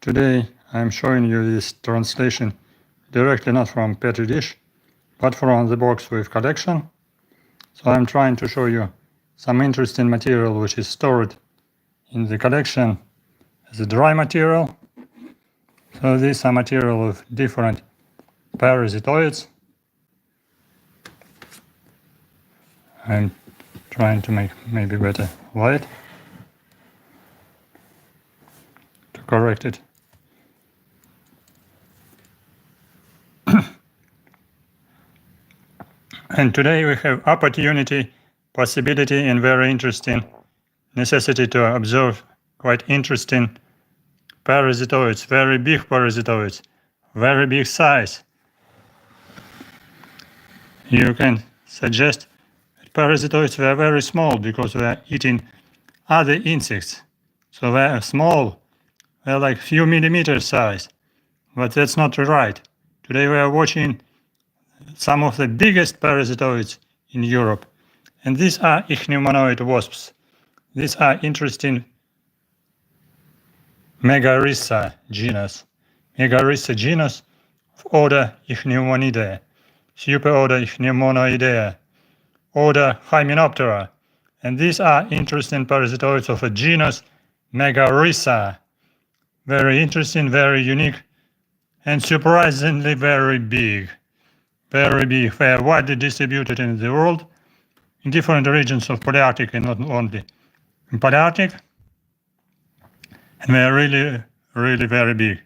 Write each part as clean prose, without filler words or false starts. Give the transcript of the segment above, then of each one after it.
Today I'm showing you this translation directly not from Petri dish, but from the box with collection. So I'm trying to show you some interesting material which is stored in the collection as a dry material. So these are material of different parasitoids. I'm trying to make maybe better light to correct it. And today we have opportunity, possibility, and very interesting necessity to observe quite interesting parasitoids, very big parasitoids, very big size. You can suggest that parasitoids were very small because they are eating other insects. So they are small, they're like few millimeter size, but that's not right. Today we are watching some of the biggest parasitoids in Europe, and these are Ichneumonidae wasps. These are interesting Megarhyssa genus. Megarhyssa genus of order Ichneumonidae, superorder Ichneumonidae, order Hymenoptera, and these are interesting parasitoids of a genus Megarhyssa. Very interesting, very unique, and surprisingly very big. Very big. They are widely distributed in the world, in different regions of Palearctic and not only in Palearctic. And they are really, really very big.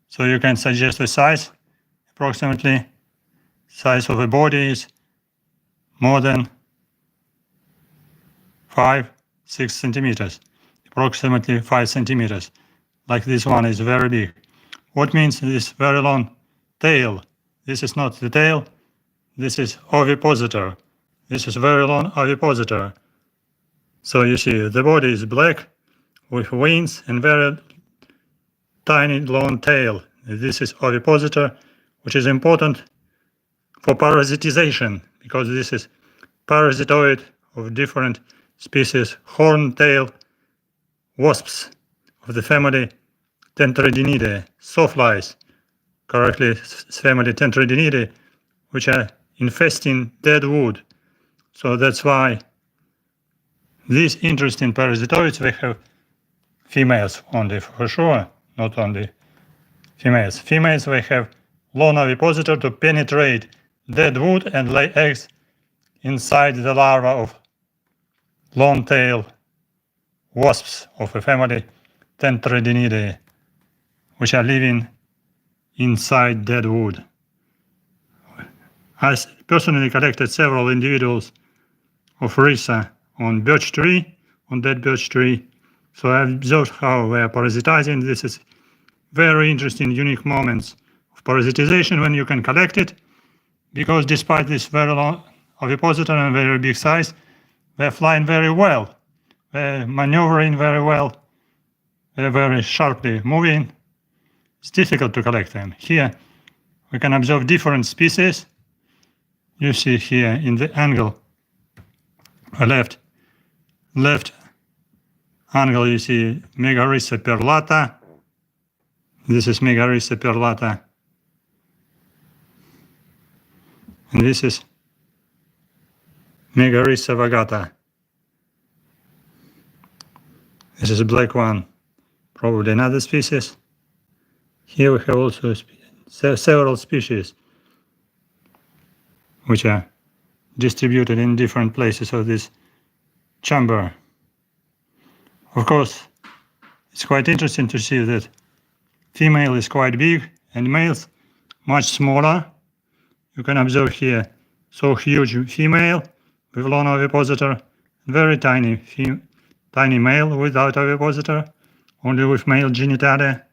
So you can suggest the size, approximately size of the body is more than 5-6 centimeters, approximately 5 centimeters. Like this one is very big. What means this very long tail? This is not the tail, this is ovipositor. This is very long ovipositor. So you see the body is black with wings and very tiny long tail. This is ovipositor, which is important for parasitization because this is parasitoid of different species, horntail wasps of the family Tenthredinidae, sawflies, correctly family Tenthredinidae, which are infesting dead wood. So that's why these interesting parasitoids, they have females only for sure, not only females. Females, they have long ovipositor to penetrate dead wood and lay eggs inside the larva of long-tail wasps of the family Tenthredinidae, which are living inside dead wood. I personally collected several individuals of Ryssa on birch tree, on dead birch tree. So I observed how they are parasitizing. This is very interesting, unique moments of parasitization when you can collect it, because despite this very long ovipositor and very big size, they're flying very well. They're maneuvering very well. They're very sharply moving. It's difficult to collect them. Here we can observe different species. You see here in the angle, left angle, you see Megarhyssa perlata. This is Megarhyssa perlata. And this is Megarhyssa vagata. This is a black one, probably another species. Here we have also several species which are distributed in different places of this chamber. Of course, it's quite interesting to see that female is quite big and males much smaller. You can observe here so huge female with long ovipositor, very tiny male without ovipositor, only with male genitalia.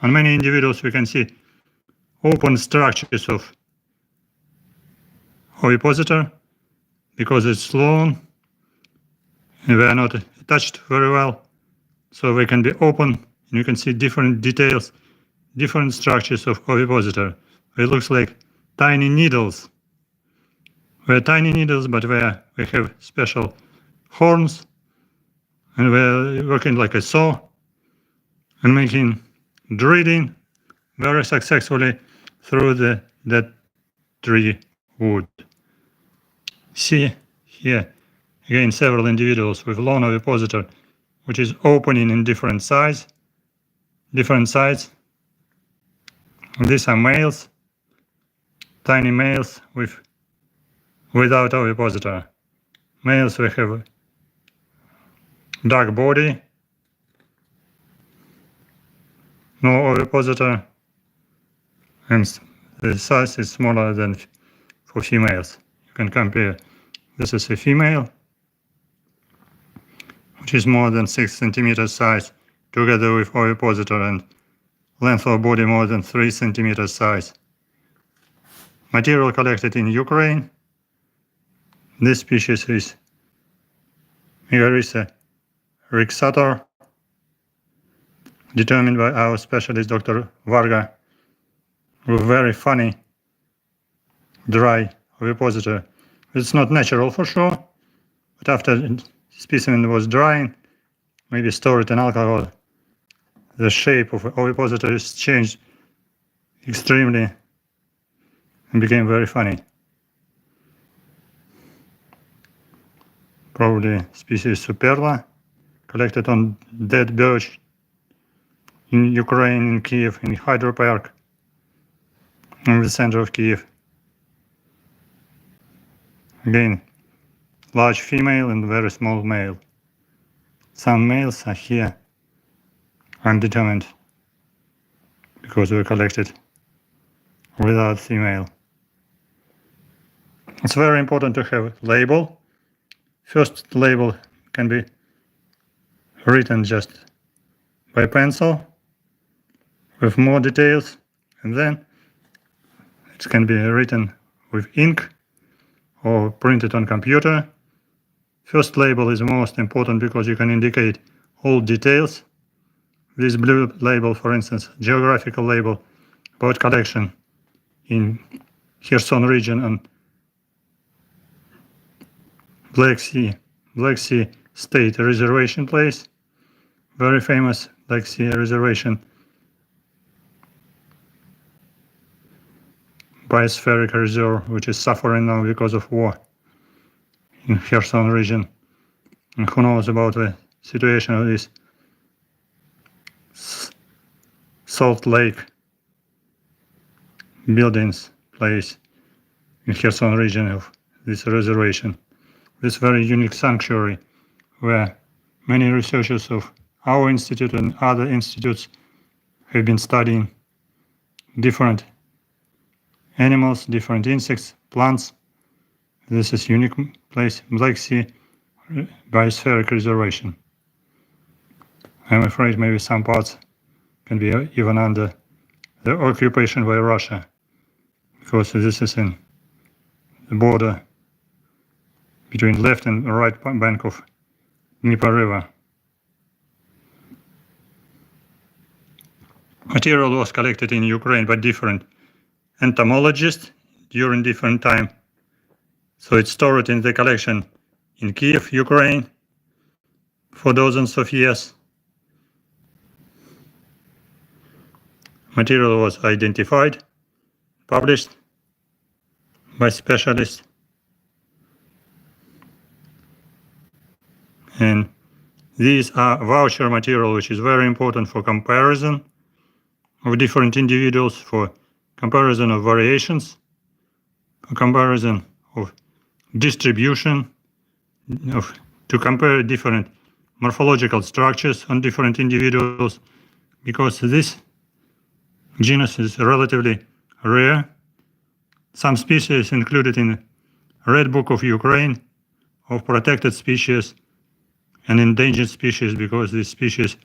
On many individuals we can see open structures of ovipositor because it's long and they are not attached very well, so they can be open and you can see different details, different structures of ovipositor. It looks like tiny needles. They're tiny needles, but they have special horns And we're working like a saw and making drilling very successfully through that tree wood. See here again several individuals with lone ovipositor, which is opening in different sides. And these are males, tiny males without ovipositor. Males we have dark body, no ovipositor, and the size is smaller than for females. You can compare. This is a female, which is more than 6 centimeters size, together with ovipositor, and length of body more than 3 centimeters size. Material collected in Ukraine. This species is Megarhyssa rixator, determined by our specialist Dr. Varga, with very funny dry ovipositor. It's not natural for sure, but after the specimen was drying, maybe stored in alcohol, the shape of ovipositor is changed extremely and became very funny. Probably species Superla, collected on dead birch in Ukraine, in Kyiv, in Hydro Park, in the center of Kyiv. Again, large female and very small male. Some males are here undetermined because we collected without female. It's very important to have label. First label can be written just by pencil with more details, and then it can be written with ink or printed on computer. First label is most important because you can indicate all details. This blue label, for instance, geographical label about collection in Kherson region and Black Sea State Reservation place, very famous Black Sea Reservation, biospheric reserve, which is suffering now because of war in Kherson region. And who knows about the situation of this Salt Lake buildings place in Kherson region of this reservation. This very unique sanctuary where many researchers of our institute and other institutes have been studying different animals, different insects, plants. This is unique place, Black Sea Biospheric Reservation. I'm afraid maybe some parts can be even under the occupation by Russia, because this is in the border between left and right bank of Dnieper River. Material was collected in Ukraine by different entomologists during different time. So it's stored in the collection in Kyiv, Ukraine, for dozens of years. Material was identified, published by specialists, and these are voucher material, which is very important for comparison of different individuals, for comparison of variations, for comparison of distribution, to compare different morphological structures on different individuals, because this genus is relatively rare. Some species included in Red Book of Ukraine of protected species and endangered species, because this species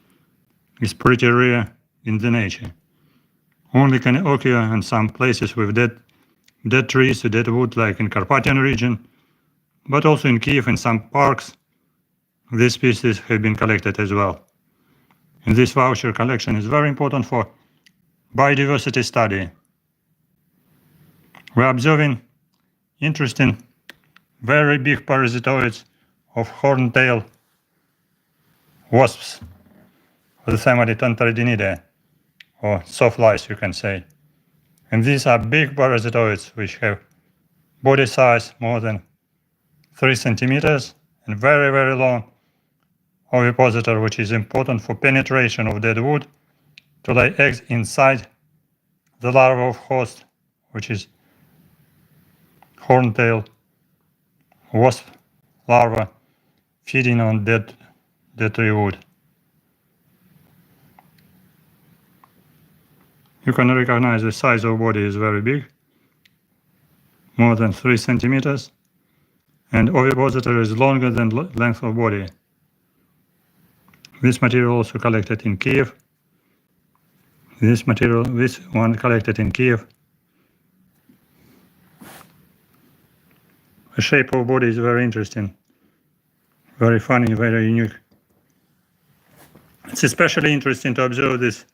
is pretty rare in the nature. Only can occur in some places with dead trees, dead wood, like in Carpathian region, but also in Kyiv, in some parks, these species have been collected as well. And this voucher collection is very important for biodiversity study. We're observing interesting, very big parasitoids of horntail wasps of the family Tontaridinidae, or sawflies you can say. And these are big parasitoids which have body size more than 3 centimeters and very, very long ovipositor, which is important for penetration of dead wood to lay eggs inside the larva of host, which is horntail wasp larva feeding on dead tree wood. You can recognize the size of body is very big, more than 3 centimeters, and ovipositor is longer than length of body. This material also collected in Kyiv. This one collected in Kyiv. The shape of body is very interesting, very funny, very unique. It's especially interesting to observe this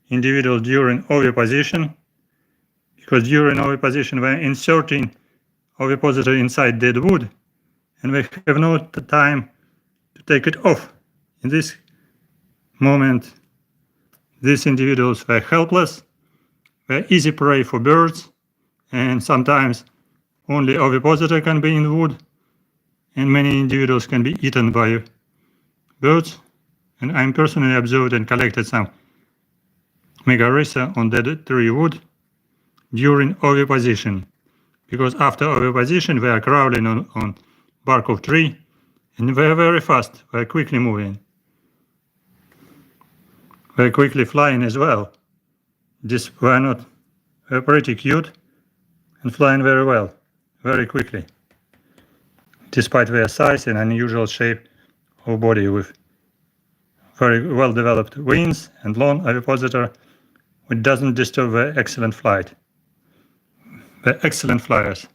individual during oviposition, because during oviposition we're inserting ovipositor inside dead wood and we have no time to take it off. In this moment, these individuals were helpless, were easy prey for birds, and sometimes only ovipositor can be in wood, and many individuals can be eaten by birds. And I personally observed and collected some Megarhyssa on dead tree wood during oviposition, because after oviposition they are crawling on bark of tree, and they are very fast, very quickly moving, very quickly flying as well. These were pretty cute and flying very well, very quickly, despite their size and unusual shape of body with very well developed wings and long ovipositor, which doesn't disturb their excellent flight. They're excellent flyers.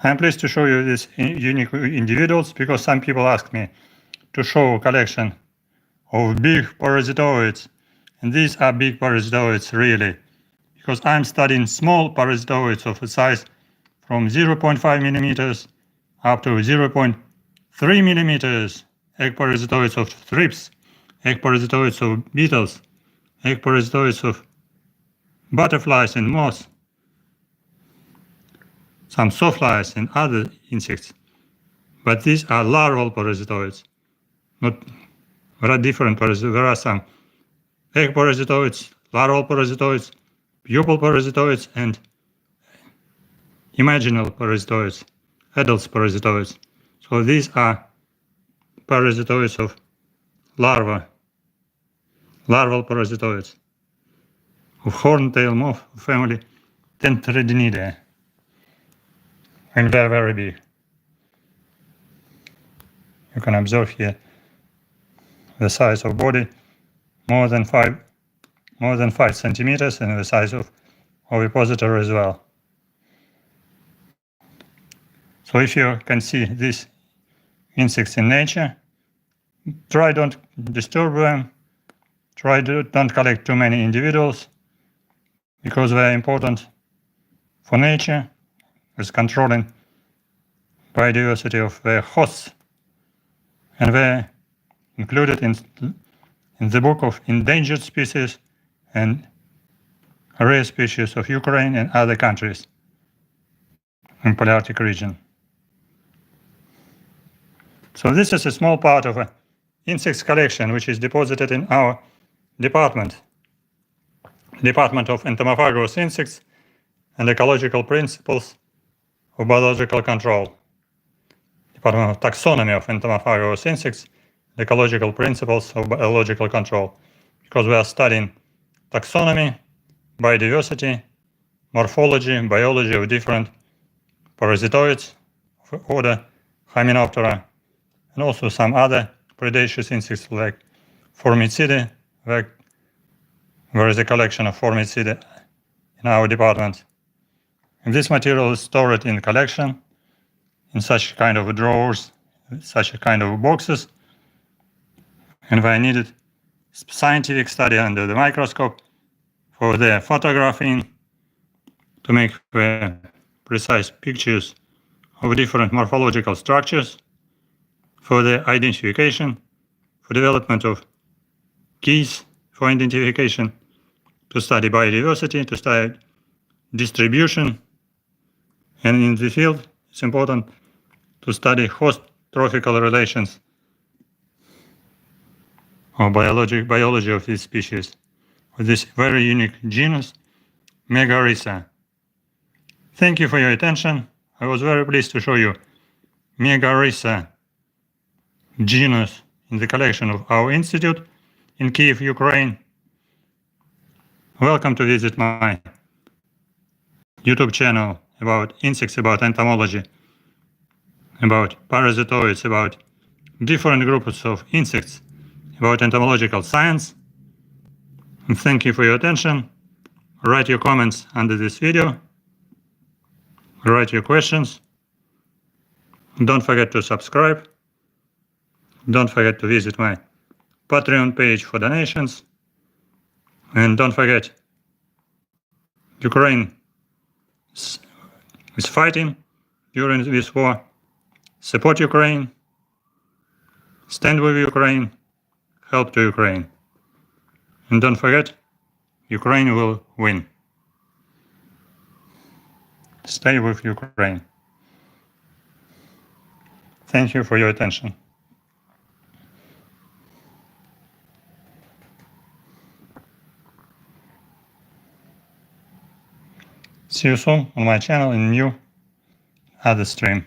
I'm pleased to show you these unique individuals because some people ask me to show a collection of big parasitoids, and these are big parasitoids really, because I'm studying small parasitoids of a size from 0.5 millimeters up to 0.3 millimeters, egg parasitoids of thrips, egg parasitoids of beetles, egg parasitoids of butterflies and moths, some sawflies and other insects. But these are larval parasitoids. There are different parasitoids. There are some egg parasitoids, larval parasitoids, pupal parasitoids, and imaginal parasitoids, adult parasitoids. So these are parasitoids of larval parasitoids of horntail moth family Tontaridinidae, and they're very big. You can observe here the size of body more than 5 centimeters, and the size of ovipositor as well. So if you can see these insects in nature, try don't disturb them, don't collect too many individuals, because they are important for nature as controlling biodiversity of their hosts, and they're included in the book of endangered species and rare species of Ukraine and other countries in Palearctic region. So this is a small part of an insects collection which is deposited in our Department of Entomophagus Insects and Ecological Principles of Biological Control. Department of Taxonomy of Entomophagus Insects, the Ecological Principles of Biological Control, because we are studying taxonomy, biodiversity, morphology, biology of different parasitoids of order Hymenoptera, and also some other predaceous insects like Formicidae. There is a collection of Formicidae in our department. And this material is stored in collection in such kind of drawers, such a kind of boxes, and they needed scientific study under the microscope for their photographing to make precise pictures of different morphological structures, for the identification, for development of keys for identification, to study biodiversity, to study distribution, and in the field it's important to study host-trophical relations or biology of this species, with this very unique genus, Megarhyssa. Thank you for your attention. I was very pleased to show you Megarhyssa genus in the collection of our institute in Kyiv, Ukraine. Welcome to visit my YouTube channel about insects, about entomology, about parasitoids, about different groups of insects, about entomological science. And thank you for your attention. Write your comments under this video. Write your questions. Don't forget to subscribe. Don't forget to visit my Patreon page for donations. And don't forget, Ukraine is fighting during this war. Support Ukraine. Stand with Ukraine. Help to Ukraine. And don't forget, Ukraine will win. Stay with Ukraine. Thank you for your attention. See you soon on my channel in new other stream.